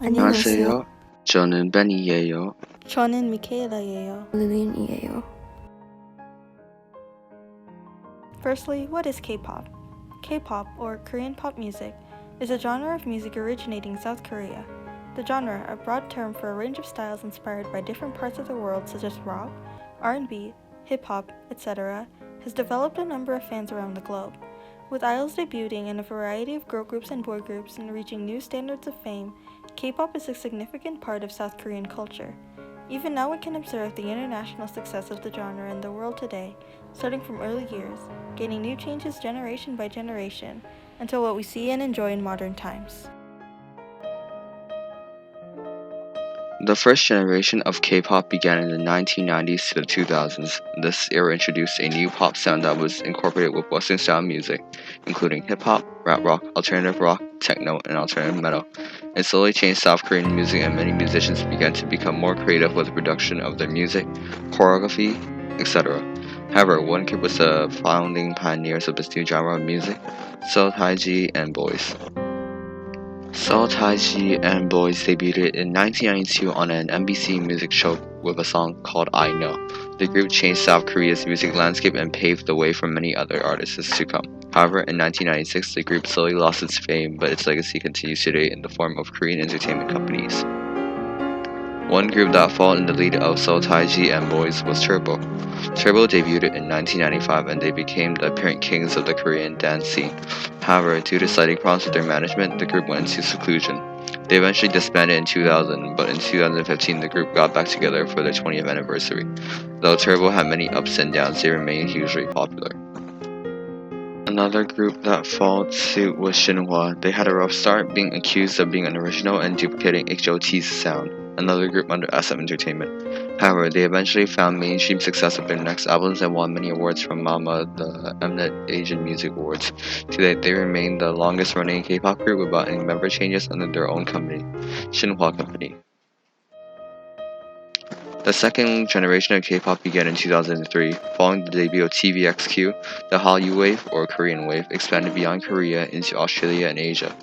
안녕하세요. 안녕하세요. 저는 벤이에요. 저는 미카엘라예요. Lillian이에요. Firstly, what is K-pop? K-pop, or Korean pop music, is a genre of music originating in South Korea. The genre, a broad term for a range of styles inspired by different parts of the world such as rock, R&B, hip-hop, etc., has developed a number of fans around the globe. With idols debuting in a variety of girl groups and boy groups and reaching new standards of fame, K-pop is a significant part of South Korean culture. Even now we can observe the international success of the genre in the world today, starting from early years, gaining new changes generation by generation, until what we see and enjoy in modern times. The first generation of K-pop began in the 1990s to the 2000s. This era introduced a new pop sound that was incorporated with Western-style music, including hip-hop, rap rock, alternative rock, techno, and alternative metal. It slowly changed South Korean music, and many musicians began to become more creative with the production of their music, choreography, etc. However, one group was the founding pioneers of this new genre of music, Seoul Taiji and Boys. Seoul Taiji and Boys debuted in 1992 on an MBC music show with a song called I Know. The group changed South Korea's music landscape and paved the way for many other artists to come. However, in 1996, the group slowly lost its fame, but its legacy continues today in the form of Korean entertainment companies. One group that followed in the lead of Seoul Taiji and Boys was Turbo. Turbo debuted in 1995 and they became the apparent kings of the Korean dance scene. However, due to slight problems with their management, the group went into seclusion. They eventually disbanded in 2000, but in 2015 the group got back together for their 20th anniversary. Though Turbo had many ups and downs, they remained hugely popular. Another group that followed suit was Shinhwa. They had a rough start, being accused of being unoriginal and duplicating H.O.T's sound, another group under SM Entertainment. However, they eventually found mainstream success with their next albums and won many awards from MAMA, the Mnet Asian Music Awards. Today, they remain the longest-running K-pop group without any member changes under their own company, Shinhwa Company. The second generation of K-pop began in 2003. Following the debut of TVXQ, the Hallyu Wave, or Korean Wave, expanded beyond Korea into Australia and Asia.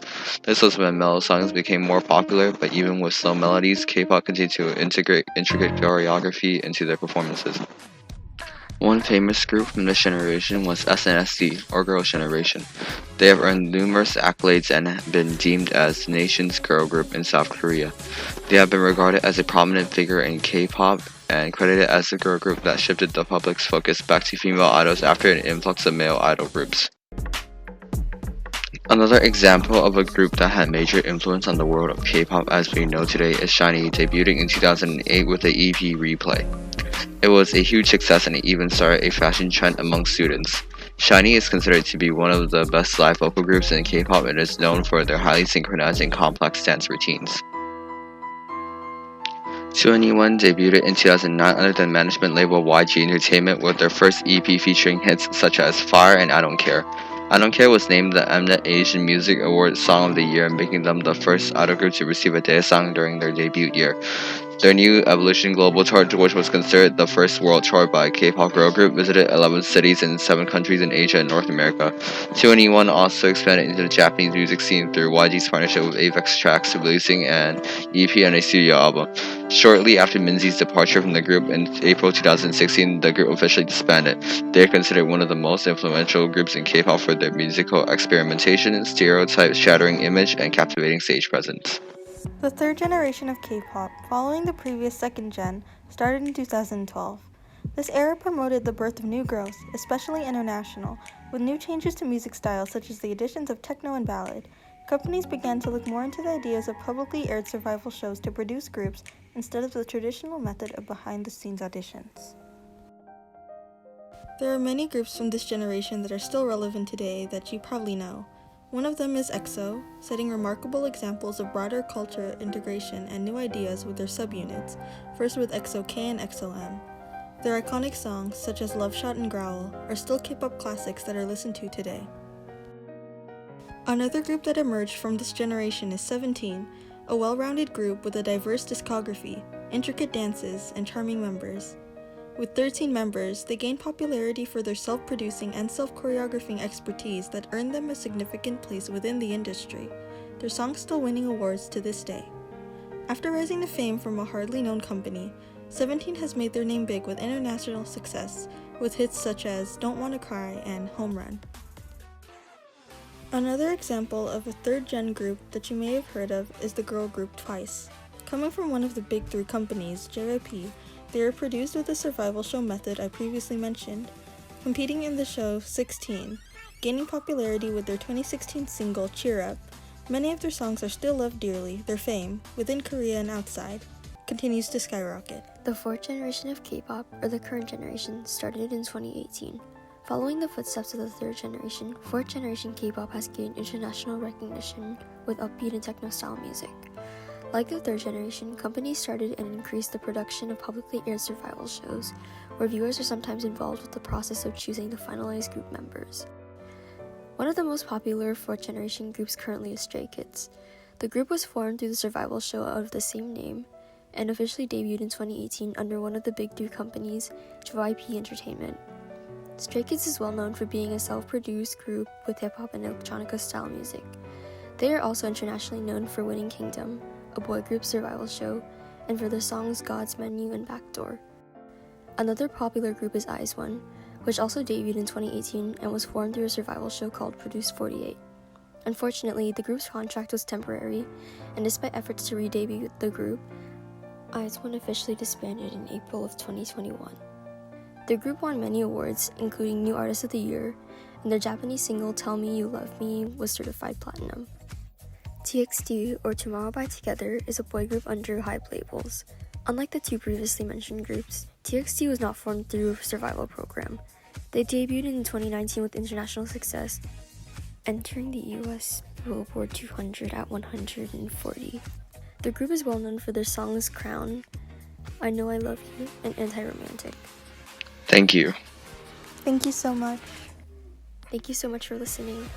This was when mellow songs became more popular, but even with slow melodies, K-pop continued to integrate intricate choreography into their performances. One famous group from this generation was SNSD, or Girls' Generation. They have earned numerous accolades and have been deemed as the nation's girl group in South Korea. They have been regarded as a prominent figure in K-pop and credited as the girl group that shifted the public's focus back to female idols after an influx of male idol groups. Another example of a group that had major influence on the world of K-pop as we know today is SHINee, debuting in 2008 with the EP Replay. It was a huge success and it even started a fashion trend among students. SHINee is considered to be one of the best live vocal groups in K-pop and is known for their highly synchronized and complex dance routines. 2NE1 debuted in 2009 under the management label YG Entertainment with their first EP featuring hits such as Fire and I Don't Care. I Don't Care was named the Mnet Asian Music Awards Song of the Year, making them the first idol group to receive a daesang during their debut year. Their new Evolution Global Tour, which was considered the first world tour by a K-pop girl group, visited 11 cities in 7 countries in Asia and North America. 2NE1 also expanded into the Japanese music scene through YG's partnership with Avex Trax, releasing an EP and a studio album. Shortly after Minzy's departure from the group in April 2016, the group officially disbanded. They are considered one of the most influential groups in K-pop for their musical experimentation, stereotype-shattering image, and captivating stage presence. The third generation of K-pop, following the previous second gen, started in 2012. This era promoted the birth of new girls, especially international, with new changes to music styles such as the additions of techno and ballad. Companies began to look more into the ideas of publicly aired survival shows to produce groups instead of the traditional method of behind-the-scenes auditions. There are many groups from this generation that are still relevant today that you probably know. One of them is EXO, setting remarkable examples of broader culture integration and new ideas with their subunits, first with EXO-K and EXO-M. Their iconic songs, such as Love Shot and Growl, are still K-pop classics that are listened to today. Another group that emerged from this generation is 17, a well-rounded group with a diverse discography, intricate dances, and charming members. With 13 members, they gained popularity for their self-producing and self-choreographing expertise that earned them a significant place within the industry, their songs still winning awards to this day. After rising to fame from a hardly known company, 17 has made their name big with international success, with hits such as Don't Wanna Cry and Home Run. Another example of a third-gen group that you may have heard of is the girl group Twice. Coming from one of the big three companies, JYP, they are produced with the survival show method I previously mentioned, competing in the show 16, gaining popularity with their 2016 single Cheer Up. Many of their songs are still loved dearly. Their fame, within Korea and outside, continues to skyrocket. The fourth generation of K-pop, or the current generation, started in 2018. Following the footsteps of the third generation, fourth generation K-pop has gained international recognition with upbeat and techno-style music. Like the third generation, companies started and increased the production of publicly aired survival shows, where viewers are sometimes involved with the process of choosing the finalized group members. One of the most popular fourth generation groups currently is Stray Kids. The group was formed through the survival show of the same name, and officially debuted in 2018 under one of the big three companies, JYP Entertainment. Stray Kids is well known for being a self-produced group with hip-hop and electronica style music. They are also internationally known for winning Kingdom, a boy group survival show, and for their songs God's Menu and Backdoor. Another popular group is IZ*ONE, which also debuted in 2018 and was formed through a survival show called Produce 48. Unfortunately, the group's contract was temporary, and despite efforts to re-debut the group, IZ*ONE officially disbanded in April of 2021. The group won many awards, including New Artist of the Year, and their Japanese single Tell Me You Love Me was certified platinum. TXT, or Tomorrow by Together, is a boy group under HYBE labels. Unlike the two previously mentioned groups, TXT was not formed through a survival program. They debuted in 2019 with international success, entering the US Billboard 200 at 140. The group is well known for their songs Crown, I Know I Love You, and Anti-Romantic. Thank you. Thank you so much. Thank you so much for listening.